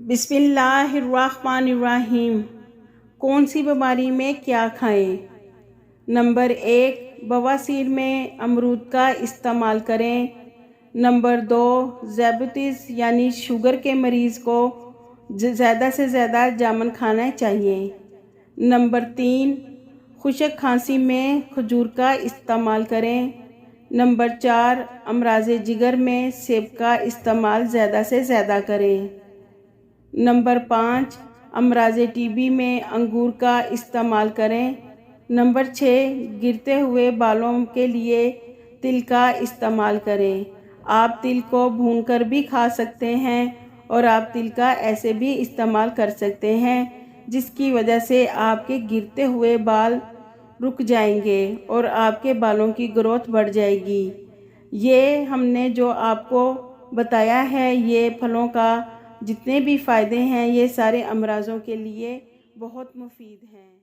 بسم اللہ الرحمن الرحیم۔ کون سی بیماری میں کیا کھائیں؟ نمبر 1، بواسیر میں امرود کا استعمال کریں۔ نمبر 2، ذیابیطس یعنی شوگر کے مریض کو زیادہ سے زیادہ جامن کھانا چاہیے۔ نمبر 3، خشک کھانسی میں کھجور کا استعمال کریں۔ نمبر 4، امراض جگر میں سیب کا استعمال زیادہ سے زیادہ کریں۔ نمبر 5، امراض ٹی بی میں انگور کا استعمال کریں۔ نمبر 6، گرتے ہوئے بالوں کے لیے تل کا استعمال کریں۔ آپ تل کو بھون کر بھی کھا سکتے ہیں اور آپ تل کا ایسے بھی استعمال کر سکتے ہیں، جس کی وجہ سے آپ کے گرتے ہوئے بال رک جائیں گے اور آپ کے بالوں کی گروتھ بڑھ جائے گی۔ یہ ہم نے جو آپ کو بتایا ہے، یہ پھلوں کا جتنے بھی فائدے ہیں، یہ سارے امراضوں کے لیے بہت مفید ہیں۔